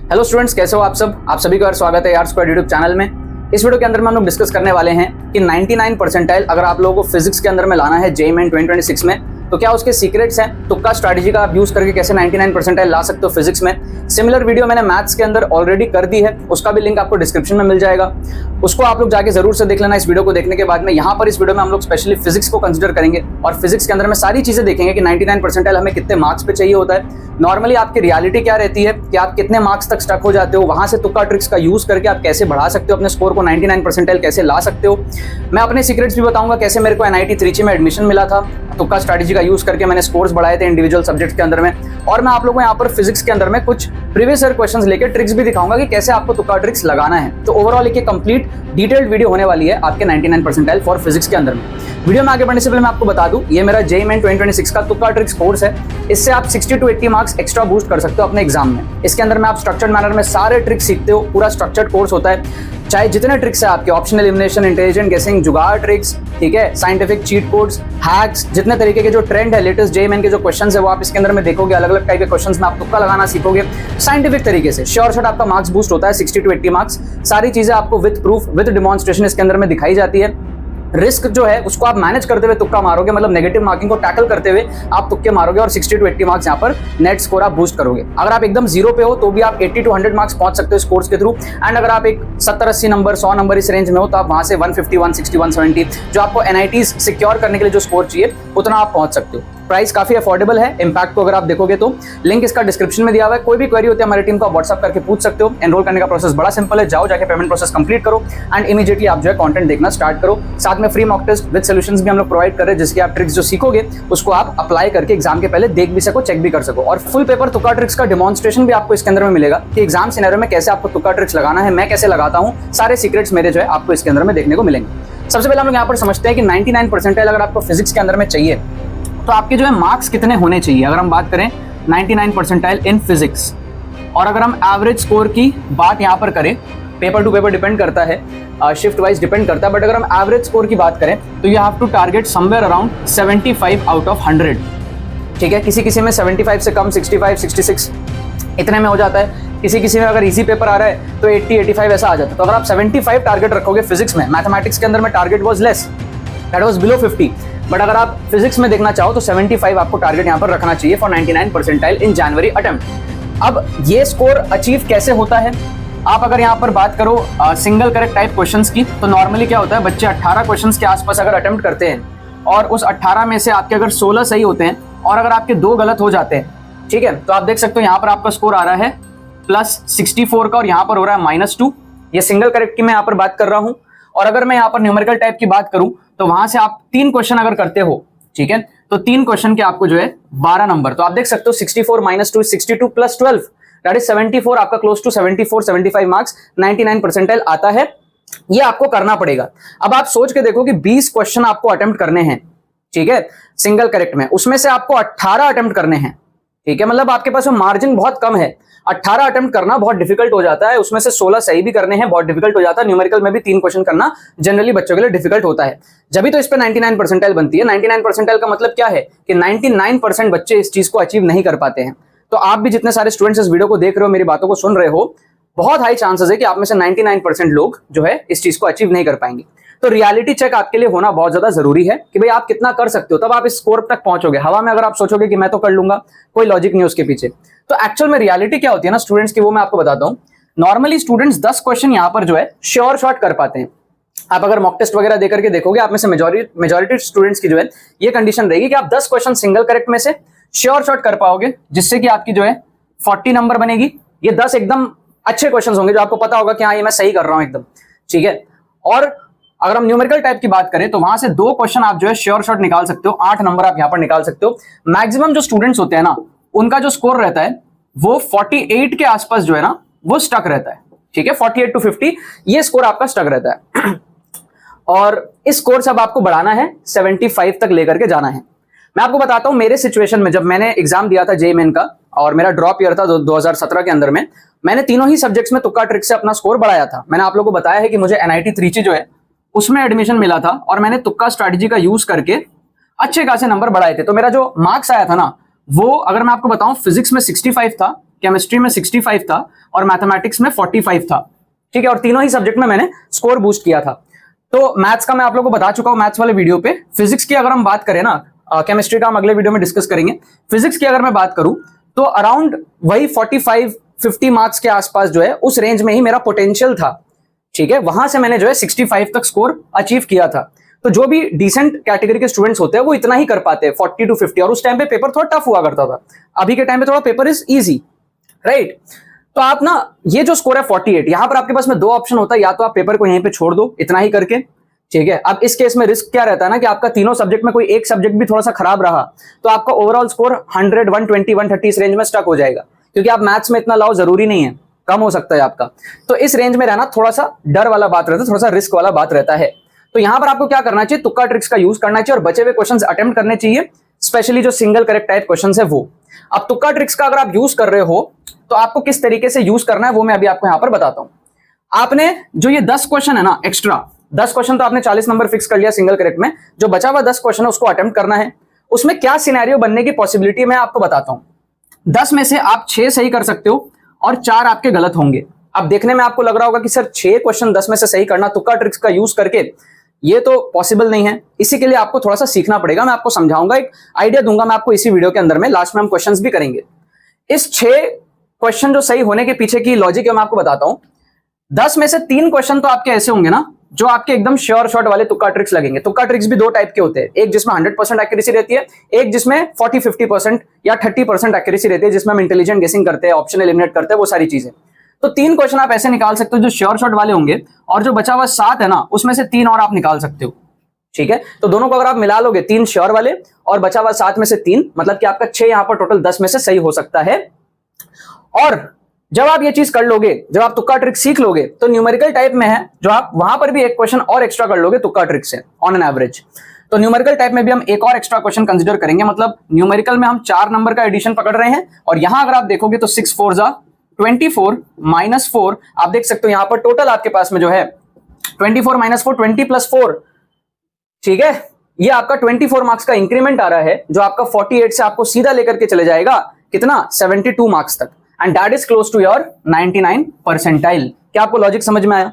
Hello students, कैसे हो आप सब? आप सभी का स्वागत है यार स्क्वाड यूट्यूब चैनल में। इस वीडियो के अंदर में हम लोग डिस्कस करने वाले हैं कि 99 परसेंटाइल अगर आप लोगों को फिजिक्स के अंदर में लाना है जेईई मेन 2026 में, तो क्या उसके सीक्रेट्स हैं, तुक्का स्ट्रैटेजी का आप यूज करके कैसे 99 परसेंटाइल ला सकते हो फिजिक्स में। सिमिलर वीडियो मैंने मैथ्स के अंदर ऑलरेडी कर दी है, उसका भी लिंक आपको डिस्क्रिप्शन में मिल जाएगा, उसको आप लोग जाके जरूर से देख लेना। इस वीडियो को देखने के बाद में यहाँ पर इस वीडियो में हम लोग स्पेशली फिजिक्स को कंसिडर करेंगे और फिजिक्स के अंदर में सारी चीजें देखेंगे कि 99 परसेंटाइल हमें कितने मार्क्स पे चाहिए होता है, नॉर्मली आपकी रियलिटी क्या रहती है कि आप कितने मार्क्स तक स्टक हो जाते हो, वहां से तुक्का ट्रिक्स का यूज करके आप कैसे बढ़ा सकते हो अपने स्कोर को, 99 परसेंटाइल कैसे ला सकते हो। मैं अपने सीक्रेट्स भी बताऊंगा, कैसे मेरे को एनआईटी त्रिची में एडमिशन मिला था, तुक्का स्ट्रैटेजी का यूज करके मैंने स्कोर्स बढ़ाए थे इंडिविजुअल सब्जेक्ट्स के अंदर में। और मैं आप लोगों को यहाँ पर फिजिक्स के अंदर में कुछ प्रीवियस ईयर क्वेश्चंस लेकर ट्रिक्स भी दिखाऊंगा कि कैसे आपको तुक्का ट्रिक्स लगाना है। तो ओवरऑल एक कंप्लीट डिटेल्ड वीडियो होने वाली है आपके 99 परसेंटाइल फॉर फिजिक्स के अंदर में। वीडियो में आगे बढ़ने से पहले मैं आपको बता दूं, ये मेरा जेईई मेन 2026 का तुक्का ट्रिक्स कोर्स है। इससे आप 60 to 80 मार्क्स एक्स्ट्रा बूस्ट कर सकते हो अपने एग्जाम में। इसके अंदर में आप स्ट्रक्चर्ड मैनर में सारे ट्रिक्स सीखते हो, पूरा स्ट्रक्चर्ड कोर्स होता है। चाहे जितने ट्रिक्स है आपके, ऑप्शनल एलिमिनेशन, इंटेलिजेंट गेसिंग, जुगाड़ ट्रिक्स, ठीक है, साइंटिफिक चीट कोड्स, हैक्स, जितने तरीके के जो ट्रेंड है, लेटेस्ट जेईई मेन के जो क्वेश्चंस है वो आप इसके अंदर में देखोगे। अलग अलग टाइप के क्वेश्चंस में आप तुक्का लगाना सीखोगे साइंटिफिक तरीके से। श्योर शॉट आपका मार्क्स बूस्ट होता है 60 to 80 मार्क्स। सारी चीजें आपको विद प्रूफ विद डिमॉन्स्ट्रेशन इसके अंदर में दिखाई जाती है। रिस्क जो है उसको आप मैनेज करते हुए तुक्का मारोगे, मतलब नेगेटिव मार्किंग को टैकल करते हुए आप तुक्के मारोगे और 60 to 80 मार्क्स यहाँ पर नेट स्कोर आप बूस्ट करोगे। अगर आप एकदम जीरो पे हो तो भी आप 80 to 100 मार्क्स पहुंच सकते हो इस कोर्स के थ्रू। एंड अगर आप एक 70-80 नंबर, 100 नंबर इस रेंज में हो तो आप वहां से 150, 160, 170 जो आपको एनआईटीज सिक्योर करने के लिए जो स्कोर चाहिए उतना आप पहुंच सकते हो। प्राइस काफी अफोर्डेबल है। इम्पैक्ट को अगर आप देखोगे तो लिंक इसका डिस्क्रिप्शन में दिया हुआ है। कोई भी क्वेरी होती है हमारी टीम को आप व्हाट्सअप करके पूछ सकते हो। एनरोल करने का प्रोसेस बड़ा सिंपल है, जाओ जाके पेमेंट प्रोसेस कंप्लीट करो एंड इमीडिएटली आप जो है कंटेंट देखना स्टार्ट करो। साथ में free mock test with solutions भी हम लोग प्रोवाइड कर रहे हैं, जिसके आप ट्रिक्स जो सीखोगे उसको आप अप्लाई करके एग्जाम के पहले देख भी सको, चेक भी कर सको। और फुल पेपर तुक्का ट्रिक्स का डेमोन्स्ट्रेशन भी आपको इसके अंदर में मिलेगा कि एग्जाम सिनेरियो में कैसे आपको तुक्का ट्रिक्स लगाना है, मैं कैसे लगाता हूँ, सारे सीक्रेट्स मेरे जो है आपको इसके अंदर में देखने को मिलेंगे। सबसे पहले हम लोग यहाँ पर समझते हैं कि 99 परसेंटाइल अगर आपको फिजिक्स के अंदर में चाहिए तो आपके जो है मार्क्स कितने होने चाहिए। अगर हम बात करें 99 परसेंटाइल इन फिजिक्स, और अगर हम एवरेज स्कोर की बात यहाँ पर करें, पेपर टू पेपर डिपेंड करता है, शिफ्ट वाइज डिपेंड करता है, बट अगर हम एवरेज स्कोर की बात करें तो you have to target somewhere around 75 out of 100। ठीक है, किसी किसी में 75 से कम 65, 66 इतने में हो जाता है। किसी में अगर इजी पेपर आ रहा है तो 80, 85 ऐसा आ जाता है। तो अगर आप 75 टारगेट रखोगे फिजिक्स में, मैथमेटिक्स के अंदर में target was less, that was below 50, but अगर आप फिजिक्स में देखना चाहो तो 75 आपको टारगेट यहाँ पर रखना चाहिए for 99 percentile in January attempt. अब ये स्कोर अचीव कैसे होता है, आप अगर यहाँ पर बात करो सिंगल करेक्ट टाइप क्वेश्चंस की, तो नॉर्मली क्या होता है, बच्चे 18 क्वेश्चंस के आसपास अगर अटेम्प्ट करते हैं और उस 18 में से आपके अगर 16 सही होते हैं और अगर आपके 2 गलत हो जाते हैं, ठीक है, तो आप देख सकते हो यहाँ पर आपका स्कोर आ रहा है +64 का और यहाँ पर हो रहा है -2। ये सिंगल करेक्ट की मैं यहाँ पर बात कर रहा हूँ। और अगर मैं यहाँ पर न्यूमेरिकल टाइप की बात करूं तो वहां से आप 3 क्वेश्चन अगर करते हो, ठीक है, तो 3 क्वेश्चन के आपको जो है 12 नंबर। तो आप देख सकते हो 64 - 2 62 + 12 दैट इज 74, आपका क्लोज टू 74-75 मार्क्स 99 परसेंटाइल आता है। ये आपको करना पड़ेगा। अब आप सोच के देखो कि 20 क्वेश्चन आपको अटेम्प्ट करने हैं, ठीक है, सिंगल करेक्ट में, उसमें से आपको 18 अटेम्प्ट करने हैं, ठीक है, मतलब आपके पास मार्जिन बहुत कम है। 18 अटेम्प्ट करना बहुत डिफिकल्ट हो जाता है, उसमें से 16 सही भी करने हैं बहुत डिफिकल्ट हो जाता है। न्यूमेरिकल में भी 3 क्वेश्चन करना जनरली बच्चों के लिए डिफिकल्ट होता है, जब भी तो इस पे 99 परसेंटाइल बनती है। 99 परसेंटाइल का मतलब क्या है कि 99% बच्चे इस चीज को अचीव नहीं कर पाते हैं। तो आप भी जितने सारे स्टूडेंट्स इस वीडियो को देख रहे हो, मेरी बातों को सुन रहे हो, बहुत हाई चांसेस है कि आप में से 99% लोग जो है इस चीज को अचीव नहीं कर पाएंगे। तो रियलिटी चेक आपके लिए होना बहुत ज्यादा जरूरी है कि भाई आप कितना कर सकते हो, तब आप इस स्कोर तक पहुंचोगे। हवा में अगर आप सोचोगे कि मैं तो कर लूंगा, कोई लॉजिक नहीं उसके पीछे। तो एक्चुअल में रियलिटी क्या होती है ना स्टूडेंट्स की, वो मैं आपको बताता हूं। नॉर्मली स्टूडेंट्स 10 क्वेश्चन यहां पर जो है श्योर शॉट कर पाते हैं। आप अगर मॉक टेस्ट वगैरह देकर के देखोगे, आप में से मेजॉरिटी स्टूडेंट्स की जो है ये कंडीशन रहेगी कि आप 10 क्वेश्चन सिंगल करेक्ट में से श्योर शॉट कर पाओगे, जिससे कि आपकी जो है 40 नंबर बनेगी। ये 10 एकदम अच्छे क्वेश्चन होंगे जो आपको पता होगा कि हाँ ये मैं सही कर रहा हूं एकदम, ठीक है। और अगर हम न्यूमेरिकल टाइप की बात करें तो वहां से 2 क्वेश्चन आप जो है श्योर शॉट निकाल सकते हो, 8 नंबर आप यहां पर निकाल सकते हो। मैक्सिमम जो स्टूडेंट्स होते हैं ना, उनका जो स्कोर रहता है वो 48 के आसपास जो है ना वो स्टक रहता है, ठीक है, 48 to 50 ये स्कोर आपका स्टक रहता है। और इस स्कोर से अब आपको बढ़ाना है 75 तक लेकर के जाना है। मैं आपको बताता हूं मेरे सिचुएशन में, जब मैंने एग्जाम दिया था जेईई मेन का और मेरा ड्रॉप ईयर था 2017 के अंदर में, मैंने तीनों ही सब्जेक्ट्स में तुक्का ट्रिक से अपना स्कोर बढ़ाया था। मैंने आप लोगों को बताया है कि मुझे एनआईटी त्रिची जो है उसमें एडमिशन मिला था और मैंने तुक्का स्ट्रैटेजी का यूज करके अच्छे खासे नंबर बढ़ाए थे। तो मेरा जो मार्क्स आया था ना, वो अगर मैं आपको बताऊं फिजिक्स में 65 था केमिस्ट्री में 65 था और मैथमेटिक्स में 45 था, ठीक है, और तीनों ही सब्जेक्ट में मैंने स्कोर बूस्ट किया था। तो मैथ्स का मैं आप लोगों को बता चुका हूं मैथ्स वाले वीडियो पे। फिजिक्स की अगर हम बात करें ना, केमिस्ट्री का हम अगले वीडियो में डिस्कस करेंगे। फिजिक्स की अगर मैं बात करूं तो अराउंड वही 45-50 मार्क्स के आसपास जो है उस रेंज में ही मेरा पोटेंशियल था, ठीक है। वहां से मैंने जो है 65 तक स्कोर अचीव किया था। तो जो भी डिसेंट कैटेगरी के स्टूडेंट्स होते हैं वो इतना ही कर पाते हैं, 40 to 50। और उस टाइम पे पेपर थोड़ा टफ हुआ करता था, अभी के टाइम पे थोड़ा पेपर इज इजी, राइट। तो आप ना ये जो स्कोर है 48, यहां पर आपके पास में दो ऑप्शन होता है, या तो आप पेपर को यहीं पे छोड़ दो इतना ही करके, ठीक है। अब इस केस में रिस्क क्या रहता है ना कि आपका तीनों सब्जेक्ट में कोई एक सब्जेक्ट भी थोड़ा सा खराब रहा तो आपका ओवरऑल स्कोर 100, 120, 130 इस रेंज में स्टक हो जाएगा, क्योंकि आप मैथ्स में इतना लाओ जरूरी नहीं है, कम हो सकता है आपका। तो इस रेंज में रहना थोड़ा सा डर वाला बात रहता है, थोड़ा सा रिस्क वाला बात रहता है। तो यहां पर आपको क्या करना चाहिए, तुक्का ट्रिक्स का यूज करना चाहिए और बचे हुए क्वेश्चंस अटेम्प्ट करने चाहिए, स्पेशली जो सिंगल करेक्ट टाइप क्वेश्चंस है वो। अब तुक्का ट्रिक्स का अगर आप यूज कर रहे हो तो आपको किस तरीके से यूज करना है वो मैं अभी आपको यहां पर बताता हूं। आपने जो ये 10 क्वेश्चन है ना, एक्स्ट्रा 10 क्वेश्चन तो आपने 40 नंबर फिक्स कर लिया सिंगल करेक्ट में, जो बचा हुआ 10 क्वेश्चन है उसको अटेम्प्ट करना है। उसमें क्या सिनेरियो बनने की पॉसिबिलिटी मैं आपको बताता हूं। 10 में से आप 6 सही कर सकते हो और 4 आपके गलत होंगे। अब देखने में आपको लग रहा होगा कि सर 6 क्वेश्चन 10 में से सही करना तुक्का ट्रिक्स का यूज करके, ये तो पॉसिबल नहीं है। इसी के लिए आपको थोड़ा सा सीखना पड़ेगा, मैं आपको समझाऊंगा, एक आइडिया दूंगा मैं आपको इसी वीडियो के अंदर में, लास्ट में हम क्वेश्चंस भी करेंगे। इस 6 क्वेश्चन जो सही होने के पीछे की लॉजिक है मैं आपको बताता हूं। 10 में से 3 क्वेश्चन तो आपके ऐसे होंगे ना जो आपके एकदम श्योर शॉट वाले तुक्का ट्रिक्स लगेंगे। तुक्का ट्रिक्स भी दो टाइप के होते हैं, एक जिसमें 100% एक्यूरेसी रहती है, एक जिसमें 40-50% या 30% एक्यूरेसी रहती है, जिसमें हम इंटेलिजेंट गेसिंग करते हैं, ऑप्शन एलिमिनेट करते हैं, वो सारी चीजें। तो 3 क्वेश्चन आप ऐसे निकाल सकते हो जो श्योर शॉट वाले होंगे, और जो बचा हुआ 7 है ना उसमें से 3 और आप निकाल सकते हो, ठीक है। तो दोनों को अगर आप मिला लोगे, 3 श्योर वाले और बचा हुआ 7 में से 3, मतलब कि आपका 6 यहां पर टोटल 10 में से सही हो सकता है। और जब आप ये चीज कर लोगे, जब आप तुक्का ट्रिक सीख लोगे, तो न्यूमेरिकल टाइप में है जो आप वहां पर भी एक क्वेश्चन और एक्स्ट्रा कर लोगे तुक्का ट्रिक से ऑन एन एवरेज। तो न्यूमेरिकल टाइप में भी हम एक और एक्स्ट्रा क्वेश्चन कंसीडर करेंगे, मतलब न्यूमेरिकल में हम 4 नंबर का एडिशन पकड़ रहे हैं, और यहां अगर आप देखोगे तो 6 4 जा 24 माइनस 4, आप देख सकते हो यहां पर टोटल आपके पास में जो है 24 माइनस 4 20 प्लस 4, ठीक है। ये आपका 24 मार्क्स का इंक्रीमेंट आ रहा है, जो आपका 48 से आपको सीधा लेकर के चले जाएगा कितना, 72 मार्क्स तक, and that is close to your 99 percentile. क्या आपको लॉजिक समझ में आया?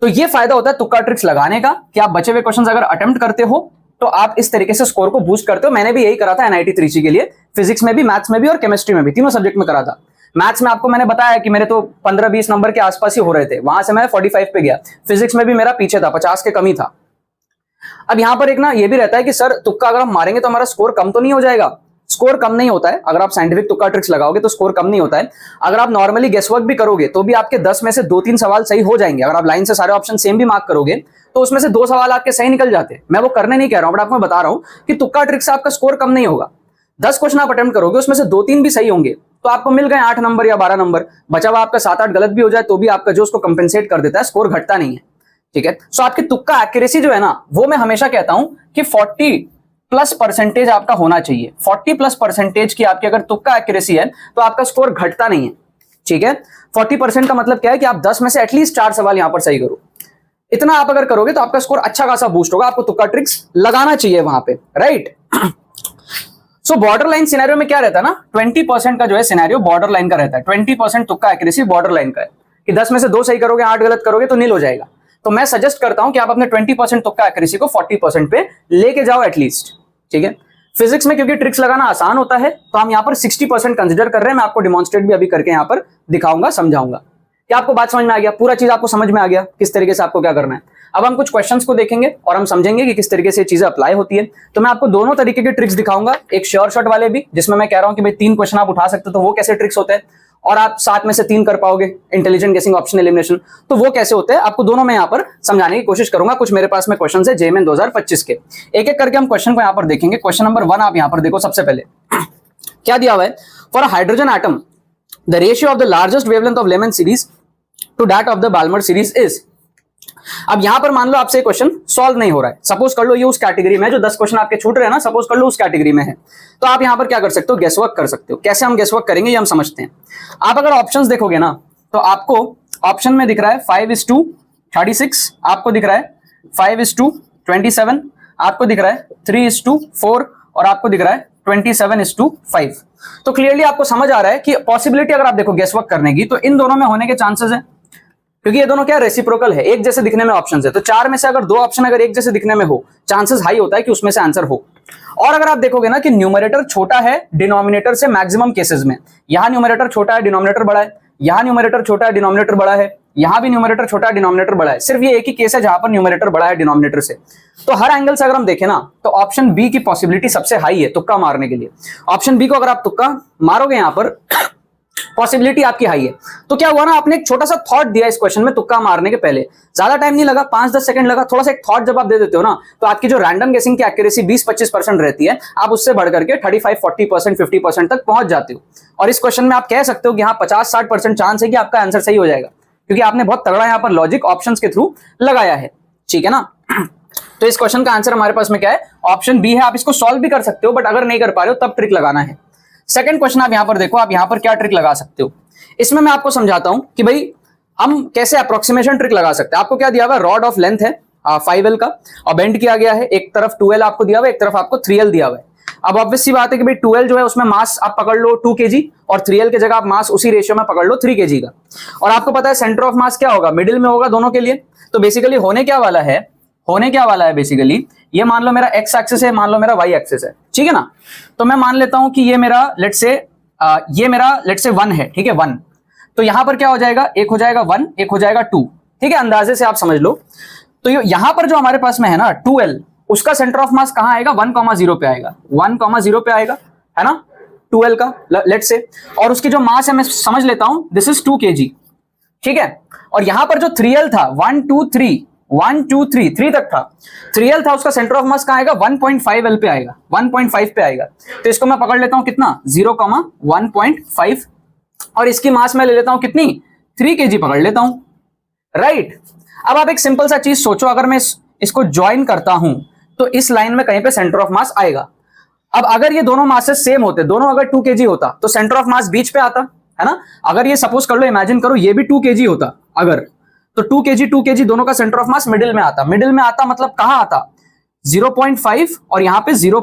तो ये फायदा होता है तुक्का ट्रिक्स लगाने का कि आप बचे हुए क्वेश्चंस अगर अटेम्प्ट करते हो तो आप इस तरीके से स्कोर को बूस्ट करते हो। मैंने भी यही करा था NIT त्रिची के लिए, फिजिक्स में भी, मैथ्स में भी और केमिस्ट्री में भी, तीनों सब्जेक्ट में करा था। मैथ्स में आपको मैंने बताया कि मेरे तो 15-20 नंबर के आसपास ही हो रहे थे, वहां से मैं 45 पे गया। फिजिक्स में भी मेरा पीछे था, 50 के कमी था। अब यहां पर एक ना ये भी रहता है कि सर तुक्का अगर हम मारेंगे तो हमारा स्कोर कम तो नहीं हो जाएगा। स्कोर कम नहीं होता है, अगर आप साइंटिफिक तुक्का ट्रिक्स लगाओगे तो स्कोर कम नहीं होता है। अगर आप नॉर्मली गेसवर्क भी करोगे तो भी आपके 10 में से 2-3 सवाल सही हो जाएंगे। अगर आप लाइन से सारे ऑप्शन सेम भी मार्क करोगे तो उसमें से 2 सवाल आपके सही निकल जाते हैं। मैं वो करने नहीं कह रहा हूं, बट आपको मैं बता रहा हूं कि तुक्का ट्रिक से आपका स्कोर कम नहीं होगा। 10 क्वेश्चन आप अटेम्प्ट करोगे, उसमें से 2-3 भी सही होंगे तो आपको मिल गए 8 नंबर या 12 नंबर। बचा हुआ आपका 7-8 गलत भी हो जाए तो भी आपका जो उसको कंपेंसेट कर देता है, स्कोर घटता नहीं है, ठीक है। सो आपकी तुक्का एक्यूरेसी जो है ना, वो मैं हमेशा कहता हूं कि 40+% आपका होना चाहिए। 40+% की आपकी अगर तुक्का एक्यूरेसी है तो आपका स्कोर घटता नहीं है, ठीक है। 40% का मतलब क्या है कि आप 10 में से एटलीस्ट 4 सवाल यहां पर सही करो। इतना आप अगर करोगे तो आपका स्कोर अच्छा खासा बूस्ट होगा। आपको तुक्का ट्रिक्स लगाना चाहिए वहां पे, राइट। सो बॉर्डर लाइन सिनेरियो में क्या रहता है ना, 20% का जो है सिनेरियो बॉर्डर लाइन का रहता है। 20% तुक्का एक्यूरेसी बॉर्डर लाइन का है कि 10 में से 2 सही करोगे, 8 गलत करोगे तो नील हो जाएगा। तो मैं सजेस्ट करता हूं कि आप अपने 20% तुक्का एक्यूरेसी को 40% पे लेके जाओ एटलीस्ट, ठीक है। फिजिक्स में क्योंकि ट्रिक्स लगाना आसान होता है तो हम यहां पर 60% कंसीडर कर रहे हैं। मैं आपको डिमॉन्स्ट्रेट भी अभी करके यहां पर दिखाऊंगा, समझाऊंगा। क्या आपको बात समझ में आ गया? पूरा चीज आपको समझ में आ गया किस तरीके से आपको क्या करना है। अब हम कुछ क्वेश्चंस को देखेंगे और हम समझेंगे कि किस तरीके से चीजें अप्लाई होती है। तो मैं आपको दोनों तरीके के ट्रिक्स दिखाऊंगा, एक श्योर शॉट वाले भी जिसमें मैं कह रहा हूं कि भाई 3 क्वेश्चन आप उठा सकते हो तो वो कैसे ट्रिक्स होते हैं, और आप 7 में से 3 कर पाओगे, इंटेलिजेंट गेसिंग, ऑप्शन एलिमिनेशन, तो वो कैसे होते हैं आपको दोनों में यहां पर समझाने की कोशिश करूंगा। कुछ मेरे पास में क्वेश्चन है JMN 2025 के, एक एक करके हम क्वेश्चन को यहां पर देखेंगे। क्वेश्चन नंबर 1 आप यहां पर देखो। सबसे पहले क्या दिया हुआ है, for a hydrogen atom the ratio of the largest wavelength of Lyman series to that of the Balmer series is. अब यहां पर मान लो आपसे क्वेश्चन सॉल्व नहीं हो रहा है, सपोज कर लो ये उस कैटेगरी में जो 10 क्वेश्चन आपके छूट रहे हैं ना, सपोज कर लो उस कैटेगरी में है, तो आप यहां पर क्या कर सकते हो, गेसवर्क कर सकते हो। कैसे हम गेसवर्क करेंगे ये हम समझते हैं। आप अगर ऑप्शंस देखोगे ना तो आपको ऑप्शन में दिख रहा है 5:36, आपको दिख रहा है 5:27, आपको दिख रहा है 3:4 और आपको दिख रहा है 27:5। तो क्लियरली आपको समझ आ रहा है कि पॉसिबिलिटी अगर आप देखो गेस वर्क करने की तो इन दोनों में होने के चांसेस है, क्योंकि ये दोनों क्या रेसिप्रोकल है, एक जैसे दिखने में ऑप्शन है। तो 4 में से अगर 2 ऑप्शन अगर एक जैसे दिखने में हो, चांसेस हाई होता है कि उसमें से आंसर हो। और अगर आप देखोगे ना कि न्यूमरेटर छोटा है डिनोमिनेटर से मैक्सिमम केसेस में, यहां न्यूमरेटर छोटा है डिनोमिनेटर बड़ा है, यहां न्यूमरेटर छोटा है डिनोमिनेटर बड़ा है, यहां भी न्यूमरेटर छोटा है डिनोमिनेटर बड़ा है। सिर्फ ये एक ही केस है जहां पर न्यूमरेटर बड़ा है डिनोमिनेटर से। तो हर एंगल से अगर हम देखें ना तो ऑप्शन बी की पॉसिबिलिटी सबसे हाई है तुक्का मारने के लिए। ऑप्शन बी को अगर आप तुक्का मारोगे यहां पर पॉसिबिलिटी आपकी हाई है। तो क्या हुआ ना, आपने एक छोटा सा थॉट दिया इस क्वेश्चन में तुक्का मारने के पहले, ज्यादा टाइम नहीं लगा, 5-10 सेकंड लगा। थोड़ा सा एक थॉट जब आप दे देते हो ना तो आपकी जो रैंडम गेसिंग की एक्यूरेसी 20-25% रहती है, आप उससे बढ़ करके 35-40%, 50% तक पहुंच जाते हो। और इस क्वेश्चन में आप कह सकते हो कि हाँ 50-60% चांस है कि आपका आंसर सही हो जाएगा, क्योंकि आपने बहुत तगड़ा यहां पर लॉजिक ऑप्शंस के थ्रू लगाया है। ठीक है ना। तो इस क्वेश्चन का आंसर हमारे पास में क्या है, ऑप्शन बी है। आप इसको सॉल्व भी कर सकते हो, बट अगर नहीं कर पा रहे हो तब ट्रिक लगाना है। सेकंड क्वेश्चन आप यहां पर देखो, आप यहां पर क्या ट्रिक लगा सकते हो, इसमें मैं आपको समझाता हूं कि भाई हम कैसे अप्रोक्सीमेशन ट्रिक लगा सकते हैं। आपको क्या दिया हुआ है, रॉड ऑफ लेंथ है 5L का और बेंड किया गया है, एक तरफ 2L आपको दिया हुआ है, एक तरफ आपको 3L दिया हुआ है। अब ऑब्वियस सी बात है कि भाई 2L जो है उसमें मास आप पकड़ लो 2 kg और 3L की जगह आप मास उसी रेशियो में पकड़ लो 3 kg का। और आपको पता है सेंटर ऑफ मास क्या होगा, मिडिल में होगा दोनों के लिए। तो बेसिकली होने क्या वाला है बेसिकली, ये मान लो मेरा x एक्सिस है, मान लो मेरा y एक्सिस है, ठीक है ना। तो मैं मान लेता हूं कि ये मेरा लेट्स से 1 है, ठीक है 1। तो यहां पर क्या हो जाएगा, एक हो जाएगा 1, एक हो जाएगा 2, ठीक है, अंदाजे से आप समझ लो। तो यहां पर जो हमारे पास में है ना 2L, उसका सेंटर ऑफ मास कहां आएगा, 1,0 पे आएगा, 1,0 पे आएगा, है ना 2L का लेट्स से। और उसकी जो मास है मैं समझ लेता हूं दिस इज 2 kg, ठीक है। और यहां पर जो 3L था 1 2 3 तक था, 3L था, उसका सेंटर ऑफ मास कहां आएगा, 1.5L पे आएगा, 1.5 पे आएगा। तो इसको मैं पकड़ लेता हूं कितना 0,1.5 और इसकी मास में ले लेता हूं कितनी 3 kg पकड़ लेता हूं, राइट। अब आप एक सिंपल सा चीज सोचो, अगर मैं इसको ज्वाइन करता हूं तो इस लाइन में कहीं पे सेंटर ऑफ मास आएगा। अब अगर ये दोनों मासेस सेम होते, दोनों अगर 2 kg होता तो सेंटर ऑफ मास बीच पे आता, है ना। अगर ये सपोज कर लो, इमेजिन करो ये भी 2 kg होता अगर, तो 2 kg दोनों का सेंटर ऑफ मास मिडिल में आता। मिडिल में आता मतलब कहां आता, 0.5 और यहां पे 0.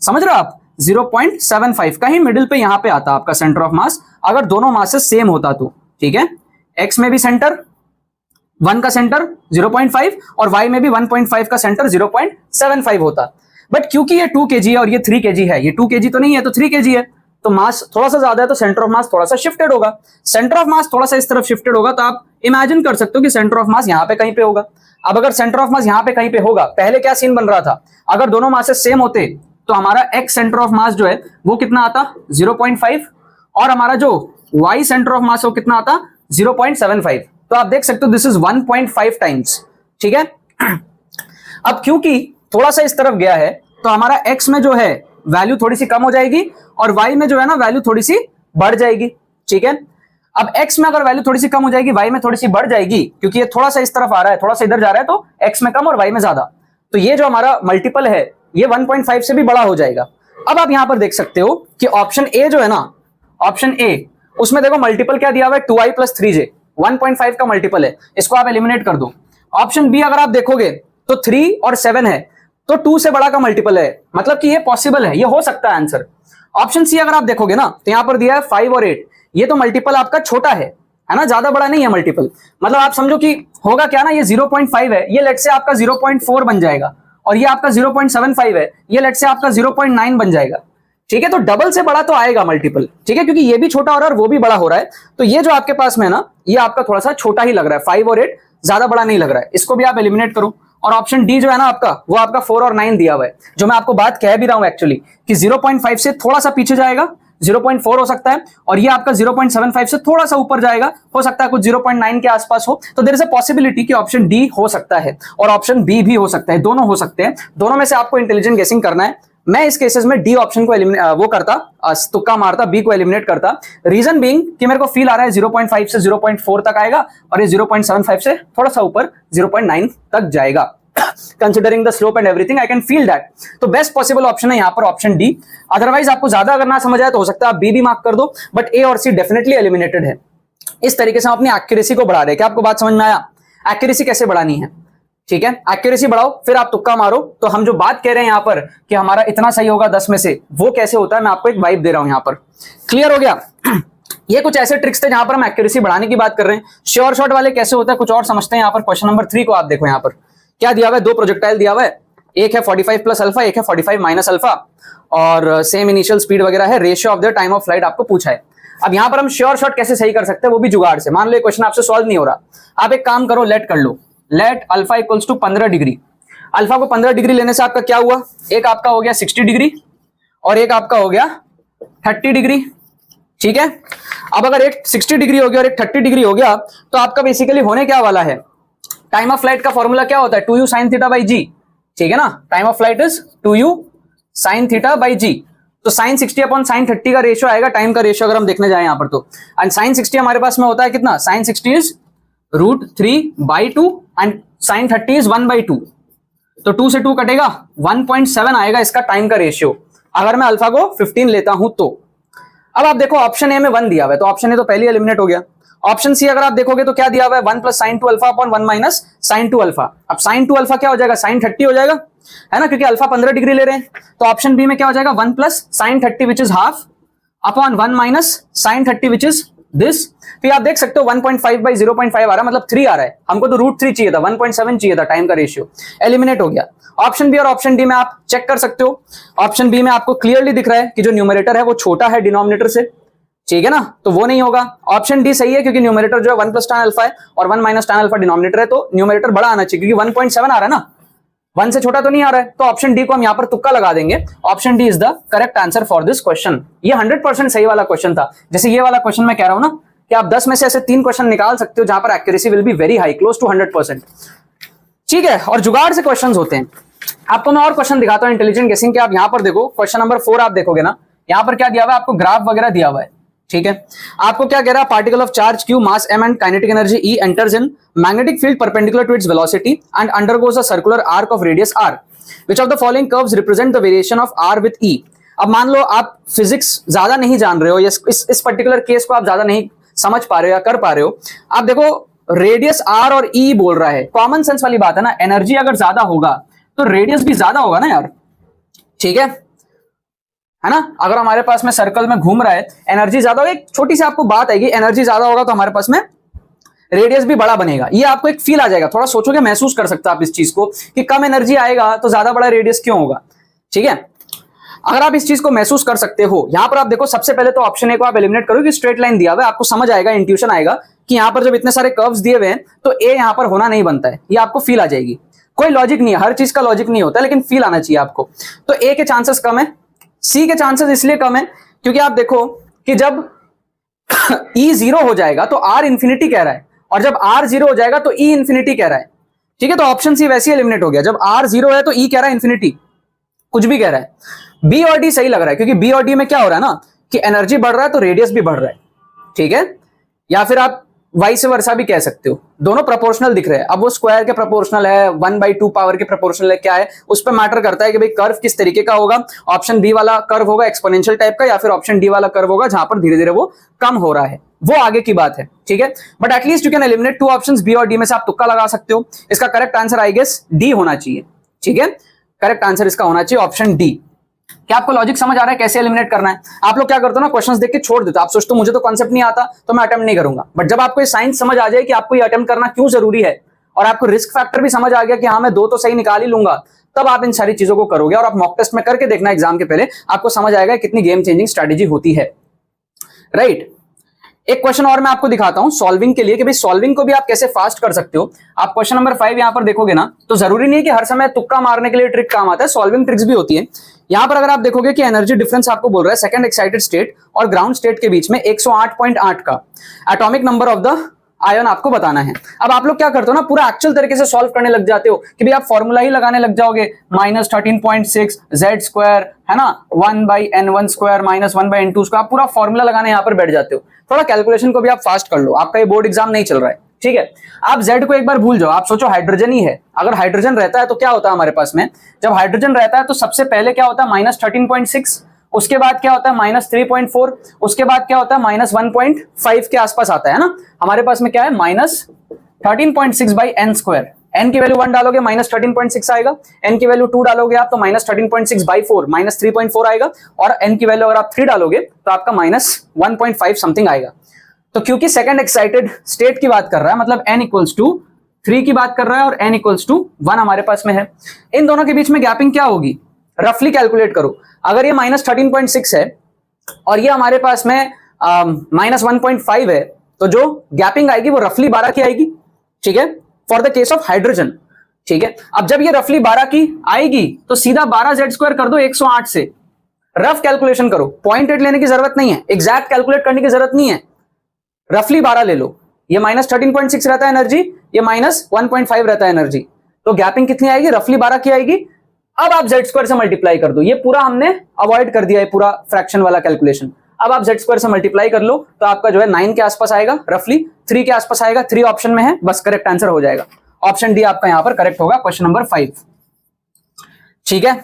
समझ रहे हो आप, 0.75 कहीं मिडिल पे यहां पे आता आपका सेंटर ऑफ मास, अगर दोनों मासेस सेम होता तो, ठीक है। एक्स में भी सेंटर 1 का सेंटर 0.5 और y में भी 1.5 का सेंटर 0.75 होता। बट क्योंकि ये 2 kg है और ये 3 kg है, ये 2 kg तो नहीं है तो 3 kg है, तो मास थोड़ा सा ज्यादा है तो सेंटर ऑफ मास थोड़ा सा शिफ्टेड होगा। सेंटर ऑफ मास थोड़ा सा इस तरफ शिफ्टेड होगा तो आप इमेजिन कर सकते हो कि सेंटर ऑफ मास यहां पे कहीं पे होगा। अब अगर सेंटर ऑफ मास यहां पे कहीं पे होगा, पहले क्या सीन बन रहा था, अगर दोनों मासेस सेम होते तो हमारा x सेंटर ऑफ मास जो है वो कितना आता 0.5 और हमारा जो y सेंटर ऑफ मास वो कितना आता 0.75। तो आप देख सकते हो दिस इज 1.5 टाइम्स, ठीक है। अब क्योंकि थोड़ा सा इस तरफ गया है तो हमारा x में जो है वैल्यू थोड़ी सी कम हो जाएगी और y में जो है ना वैल्यू थोड़ी सी बढ़ जाएगी, ठीक है। अब x में अगर वैल्यू थोड़ी सी कम हो जाएगी, y में थोड़ी सी बढ़ जाएगी, क्योंकि ये थोड़ा सा इस तरफ आ रहा है, थोड़ा सा इधर जा रहा है, तो x में कम और y में ज्यादा। तो ये जो हमारा मल्टीपल है ये 1.5 से भी बड़ा हो जाएगा। अब आप यहां पर देख सकते हो कि ऑप्शन ए जो है ना, ऑप्शन ए, उसमें देखो मल्टीपल क्या दिया हुआ है 2i + 3j, 1.5 का मल्टीपल है, इसको आप एलिमिनेट कर दो। ऑप्शन बी अगर आप देखोगे तो 3 और 7 है, तो 2 से बड़ा का मल्टीपल है, मतलब कि ये पॉसिबल है, ये हो सकता है आंसर। ऑप्शन सी अगर आप देखोगे ना तो यहां पर दिया है 5 और 8, ये तो मल्टीपल आपका छोटा है ना, ज्यादा बड़ा नहीं है मल्टीपल। मतलब आप समझो कि होगा क्या ना, ये 0.5 है, ये लेट से आपका 0.4 बन जाएगा और ये आपका 0.75 है, ये लेट से आपका 0.9 बन जाएगा, ठीक है। तो डबल से बड़ा तो आएगा मल्टीपल, ठीक है, क्योंकि ये भी छोटा हो रहा है और वो भी बड़ा हो रहा है। तो ये जो आपके पास में है ना, ये आपका थोड़ा सा छोटा ही लग रहा है, 5 और 8 ज्यादा बड़ा नहीं लग रहा है, इसको भी आप एलिमिनेट करो। और ऑप्शन डी जो है ना आपका, वो आपका 4 और 9 दिया हुआ है, जो मैं आपको बात कह भी रहा हूं एक्चुअली कि 0.5 से थोड़ा सा पीछे जाएगा, 0.4 हो सकता है, और ये आपका 0.75 से थोड़ा सा ऊपर जाएगा, हो सकता है कुछ 0.9 के आसपास हो। तो देयर इज अ पॉसिबिलिटी कि ऑप्शन डी हो सकता है और ऑप्शन बी भी हो सकता है, दोनों हो सकते हैं। दोनों में से आपको इंटेलिजेंट गेसिंग करना है। मैं इस केसेस में डी ऑप्शन को वो करता, तुक्का मारता, बी को एलिमिनेट करता। रीजन बीइंग कि मेरे को फील आ रहा है 0.5 से 0.4 तक आएगा और ये 0.75 से थोड़ा सा ऊपर 0.9 तक जाएगा। Considering the slope and everything I can feel that. तो बेस्ट पॉसिबल ऑप्शन है यहाँ पर ऑप्शन डी। अदरवाइज आपको ज्यादा अगर ना समझ आए तो हो सकता है आप बी भी मार्क कर दो, बट ए और सी डेफिनेटली एलिमिनेटेड है। इस तरीके से हम अपनी एक्यूरेसी को बढ़ा रहे हैं। क्या आपको बात समझ में आया? एक्यूरेसी कैसे बढ़ानी है, ठीक है, एक्यूरेसी बढ़ाओ फिर आप तुक्का मारो। तो हम जो बात कह रहे हैं यहां पर कि हमारा इतना सही होगा 10 में से, वो कैसे होता है मैं आपको एक वाइब दे रहा हूं यहां पर। क्लियर हो गया? ये कुछ ऐसे ट्रिक्स थे जहां पर हम एक्यूरेसी बढ़ाने की बात कर रहे हैं। श्योर शॉट वाले कैसे होता है कुछ और समझते हैं। यहां पर क्वेश्चन नंबर 3 को आप देखो, यहां पर क्या दिया हुआ है, दो प्रोजेक्टाइल दिया हुआ है, एक है 45 प्लस अल्फा, एक है 45 माइनस अल्फा, और सेम इनिशियल स्पीड वगैरह है, ratio of the time of flight आपको पूछा है। अब यहां पर हम श्योर शॉट कैसे सही कर सकते हैं, वो भी जुगाड़ से। मान लो ये क्वेश्चन आपसे सॉल्व नहीं हो रहा, आप एक काम करो, लेट कर लो, let alpha equals to 15 degree. Alpha को 15 डिग्री लेने से आपका क्या हुआ, एक आपका हो गया 60 डिग्री और एक आपका हो गया 30 डिग्री। ठीक है, अब अगर एक 60 डिग्री हो गया और एक 30 डिग्री हो गया तो आपका बेसिकली होने क्या वाला है, टाइम ऑफ फ्लाइट का फॉर्मूला क्या होता है, 2u sin थीटा बाई जी। ठीक है ना, time of flight is 2u sin theta by g. तो sin 60 अपॉन sin 30 का रेशियो आएगा, टाइम का रेशियो अगर हम देखने जाए यहां पर तो। एंड sin 60 हमारे पास में होता है कितना, sin 60 is √3/2 and sin 30 is 1/2। तो 2 से 2 कटेगा, 1.7 आएगा इसका टाइम का रेशियो, अगर मैं अल्फा को 15 लेता हूं तो। अब आप देखो ऑप्शन ए में 1 दिया हुआ है, तो ऑप्शन ए तो पहले एलिमिनेट हो गया। ऑप्शन सी अगर आप देखोगे तो क्या दिया हुआ है, 1 plus sin 2 alpha upon 1 minus sin 2 alpha. अब sin 2 अल्फा क्या हो जाएगा, sin 30 हो जाएगा, है ना, क्योंकि अल्फा 15 डिग्री ले रहे हैं। तो ऑप्शन बी में क्या हो जाएगा, 1 plus sin 30 which is half upon 1 minus sin 30 which is this. फिर आप देख सकते हो 1.5 बाई 0.5 आ रहा है, मतलब 3 आ रहा है, हमको तो √3 चाहिए था, 1.7 चाहिए था टाइम का रेशियो, एलिमिनेट हो गया। ऑप्शन बी और ऑप्शन डी में आप चेक कर सकते हो। ऑप्शन बी में आपको क्लियरली दिख रहा है कि जो न्यूमरेटर है वो छोटा है डिनोमिनेटर से, ठीक है ना, तो वो नहीं होगा। ऑप्शन डी सही है क्योंकि न्यूमरेटर जो है 1 प्लस tan अल्फा है और 1 माइनस tan अल्फा डिनोमिनेटर है, तो न्यूमरेटर बड़ा आना चाहिए क्योंकि 1.7 आ रहा है ना, 1 से छोटा तो नहीं आ रहा है। तो ऑप्शन डी को हम यहां पर तुक्का लगा देंगे, option D is the correct answer for this question. ये 100% सही वाला क्वेश्चन था। जैसे ये वाला क्वेश्चन मैं कह रहा हूं ना कि आप 10 में से ऐसे 3 क्वेश्चन निकाल सकते हो जहां पर accuracy will be very high, close to 100%। ठीक है, और जुगाड़ से क्वेश्चन होते हैं। आपको मैं और क्वेश्चन दिखाता हूं इंटेलिजेंट गेसिंग के। आप यहां पर देखो क्वेश्चन नंबर 4 आप देखोगे ना, यहां पर क्या दिया हुआ है, आपको ग्राफ वगैरह दिया हुआ है। ठीक है, आपको क्या कह रहा है, particle of charge q, mass m and kinetic energy E enters in magnetic field perpendicular to its velocity and undergoes a circular arc of radius r, which of the following curves represent the variation of r with E। अब मान लो आप physics ज्यादा नहीं जान रहे हो या इस पर्टिकुलर केस को आप ज्यादा नहीं समझ पा रहे हो या कर पा रहे हो। आप देखो रेडियस r और E बोल रहा है, कॉमन सेंस वाली बात है ना, एनर्जी अगर ज्यादा होगा तो रेडियस भी ज्यादा होगा ना यार। ठीक है ना, अगर हमारे पास में सर्कल में घूम रहा है, एनर्जी ज्यादा होगी, एक छोटी सी आपको बात आएगी, एनर्जी ज्यादा होगा तो हमारे पास में रेडियस भी बड़ा बनेगा। ये आपको एक फील आ जाएगा, थोड़ा सोचोगे, महसूस कर सकते हो आप इस चीज को कि कम एनर्जी आएगा तो ज्यादा बड़ा रेडियस क्यों होगा। ठीक है, अगर आप इस चीज को महसूस कर सकते हो, यहां पर आप देखो सबसे पहले तो ऑप्शन ए को आप एलिमिनेट करो कि स्ट्रेट लाइन दिया हुआ है, आपको समझ आएगा, इंट्यूशन आएगा कि यहां पर जब इतने सारे कर्व्स दिए हुए हैं तो ए यहां पर होना नहीं बनता है, ये आपको फील आ जाएगी। कोई लॉजिक नहीं है, हर चीज का लॉजिक नहीं होता, लेकिन फील आना चाहिए आपको। तो ए के चांसेस कम है, सी के चांसेस इसलिए कम है क्योंकि आप देखो कि जब E 0 हो जाएगा तो R इंफिनिटी कह रहा है, और जब R 0 हो जाएगा तो E इंफिनिटी कह रहा है। ठीक है, तो ऑप्शन सी वैसे ही एलिमिनेट हो गया, जब R 0 है तो E कह रहा है इंफिनिटी, कुछ भी कह रहा है। बी और डी सही लग रहा है क्योंकि बी और डी में क्या हो रहा है ना कि एनर्जी बढ़ रहा है तो रेडियस भी बढ़ रहा है। ठीक है, या फिर आप वाइस वर्सा भी कह सकते हो, दोनों प्रोपोर्शनल दिख रहे हैं। अब वो स्क्वायर के प्रोपोर्शनल है, 1/2 पावर के प्रोपोर्शनल है, क्या है उस पर मैटर करता है कि भाई कर्व किस तरीके का होगा। ऑप्शन बी वाला कर्व होगा एक्सपोनेंशियल टाइप का, या फिर ऑप्शन डी वाला कर्व होगा जहां पर धीरे धीरे वो कम हो रहा है, वो आगे की बात है। ठीक है, but at least you can eliminate 2 options, B और डी में से आप तुक्का लगा सकते हो। इसका correct answer I guess D होना चाहिए। ठीक है, करेक्ट आंसर इसका होना चाहिए ऑप्शन डी। क्या आपको लॉजिक समझ आ रहा है कैसे एलिमिनेट करना है? आप लोग क्या करते हो ना, क्वेश्चंस देख के छोड़ देते हो, आप सोचते हो मुझे तो कॉन्सेप्ट नहीं आता तो मैं अटेम्प्ट नहीं करूंगा। बट जब आपको ये साइंस समझ आ जाए कि आपको ये अटेम्प्ट करना क्यों जरूरी है, और आपको रिस्क फैक्टर भी समझ आ गया कि हाँ मैं 2 तो सही निकाल ही लूंगा, तब आप इन सारी चीजों को करोगे। और आप मॉक टेस्ट में करके देखना एग्जाम के पहले, आपको समझ आएगा कितनी गेम चेंजिंग स्ट्रेटेजी होती है। राइट, एक क्वेश्चन और मैं आपको दिखाता हूं सॉल्विंग के लिए कि भाई सॉल्विंग को भी आप कैसे फास्ट कर सकते हो। आप क्वेश्चन नंबर 5 यहां पर देखोगे ना, तो जरूरी नहीं है कि हर समय तुक्का मारने के लिए ट्रिक काम आता है, सॉल्विंग ट्रिक्स भी होती है। यहां पर अगर आप देखोगे कि एनर्जी डिफरेंस आपको बोल रहा है सेकंड एक्साइटेड स्टेट और ग्राउंड स्टेट के बीच में 108.8 का atomic number of the ion आपको बताना है। अब आप लोग क्या करते हो ना, पूरा एक्चुअल तरीके से सॉल्व करने लग जाते हो कि भाई आप फॉर्मूला ही लगाने लग जाओगे, -13.6 z स्क्वायर, है ना, 1/n1 स्क्वायर -1/n2 स्क्वायर, आप पूरा फॉर्मूला लगाने यहाँ पर बैठ जाते हो। थोड़ा कैलकुलेशन को भी आप फास्ट कर लो, आपका ये बोर्ड एग्जाम नहीं चल रहा है। ठीक है, आप Z को एक बार भूल जाओ, आप सोचो हाइड्रोजन ही है। अगर हाइड्रोजन रहता है तो क्या होता है हमारे पास में, जब हाइड्रोजन रहता है तो सबसे पहले क्या होता है -13.6, उसके बाद क्या होता है -3.4, उसके बाद क्या होता है -1.5 के आसपास आता है ना। हमारे पास में क्या है -13.6/n स्क्वायर, n की वैल्यू 1 डालोगे -13.6 आएगा, n की वैल्यू 2 डालोगे आप तो -13.6 by 4 -3.4 आएगा, और n की वैल्यू अगर आप 3 डालोगे तो आपका -1.5 समथिंग आएगा। तो क्योंकि सेकंड एक्साइटेड स्टेट की बात कर रहा है, मतलब n इक्वल्स टू 3 की बात कर रहा है और n इक्वल्स टू 1 हमारे पास में है, इन दोनों के बीच में गैपिंग क्या होगी, रफली कैलकुलेट करो। अगर ये -13.6 है और ये हमारे पास में -1.5 है, तो जो गैपिंग आएगी वो रफली 12 की आएगी, ठीक है, for the case of hydrogen, ठीक है। अब जब ये रफली 12 की आएगी तो सीधा 12z² कर दो 108 से, रफ कैलकुलेशन करो, 0.8 लेने की जरूरत नहीं है, एग्जैक्ट कैलकुलेट करने की जरूरत नहीं है, रफली 12 ले लो। ये -13.6 रहता है एनर्जी, ये -1.5 रहता है एनर्जी, तो गैपिंग कितनी आएगी, रफली 12 की आएगी। अब आप z² से मल्टीप्लाई कर दो, ये पूरा हमने अवॉइड कर दिया है, पूरा फ्रैक्शन वाला कैलकुलेशन। अब आप z² से मल्टीप्लाई कर लो तो आपका जो है 9 के आसपास आएगा, रफली 3 के आसपास आएगा, 3 ऑप्शन में है, बस करेक्ट आंसर हो जाएगा। ऑप्शन डी आपका यहां पर करेक्ट होगा, क्वेश्चन नंबर 5, ठीक है।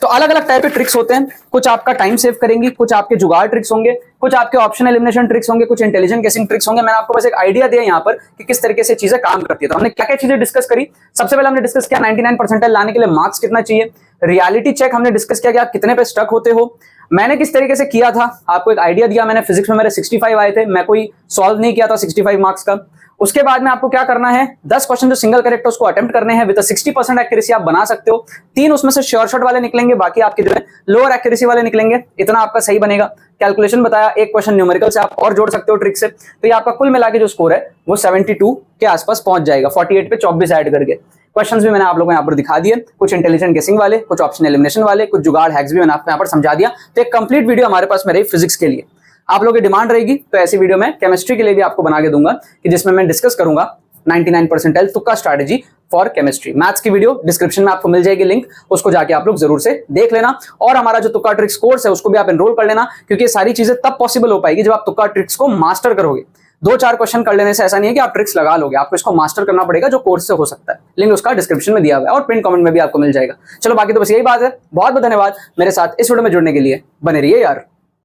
तो अलग अलग टाइप के ट्रिक्स होते हैं, कुछ आपका टाइम सेव करेंगी, कुछ आपके जुगाड़ ट्रिक्स होंगे, कुछ आपके ऑप्शन एलिमिनेशन ट्रिक्स होंगे, कुछ इंटेलिजेंट गेसिंग ट्रिक्स होंगे। मैंने आपको बस एक आइडिया दिया यहाँ पर कि किस तरीके से चीजें काम करती है। तो हमने क्या क्या चीजें डिस्कस करी, सबसे पहले हमने डिस्कस किया 99 परसेंटाइल लाने के लिए मार्क्स कितना चाहिए, रियलिटी चेक हमने डिस्कस किया कि आप कितने पे स्टक होते हो, मैंने किस तरीके से किया था, आपको एक आइडिया दिया, मैंने फिजिक्स में मेरे 65 आए थे, मैं कोई सॉल्व नहीं किया था 65 मार्क्स का। उसके बाद में आपको क्या करना है, 10 क्वेश्चन जो सिंगल करेक्ट है उसको अटेम्प्ट करने हैं, विद 60% एक्यूरेसी आप बना सकते हो, 3 उसमें से श्योर शॉट वाले निकलेंगे, बाकी आपके जो है लोअर एक्यूरेसी वाले निकलेंगे, इतना आपका सही बनेगा। कैलकुलेशन बताया, एक क्वेश्चन न्यूमेरिकल से आप और जोड़ सकते हो ट्रिक से, तो ये आपका कुल मिला के जो स्कोर है वो 72 के आसपास पहुंच जाएगा, 48 पे 24 ऐड करके। क्वेश्चंस भी मैंने आप लोगों को यहाँ पर दिखा दिए, कुछ इंटेलिजेंट गेसिंग वाले, कुछ ऑप्शन एलिमिनेशन वाले, कुछ जुगाड़ हैक्स भी मैंने आपको यहाँ पर समझा दिया। तो एक कंप्लीट वीडियो हमारे पास में रही फिजिक्स के लिए। आप लोगों की डिमांड रहेगी तो ऐसी वीडियो मैं केमिस्ट्री के लिए भी आपको बना के दूंगा, कि जिसमें मैं डिस्कस करूंगा 99 परसेंटाइल तुक्का स्ट्रैटेजी फॉर केमिस्ट्री। मैथ्स की वीडियो डिस्क्रिप्शन में आपको मिल जाएगी लिंक, उसको जाके आप लोग जरूर से देख लेना। और हमारा जो तुक्का ट्रिक्स कोर्स है उसको भी आप एनरोल कर लेना, क्योंकि ये सारी चीजें तब पॉसिबल हो पाएगी जब आप तुक्का ट्रिक्स को मास्टर करोगे। 2-4 क्वेश्चन कर लेने से ऐसा नहीं है कि आप ट्रिक्स लगा लोगे, आपको इसको मास्टर करना पड़ेगा, जो कोर्स से हो सकता है। लिंक उसका डिस्क्रिप्शन में दिया हुआ है और पिन कमेंट में भी आपको मिल जाएगा। चलो बाकी तो बस यही बात है, बहुत बहुत धन्यवाद मेरे साथ इस वीडियो में जुड़ने के लिए, बने रहिए यार।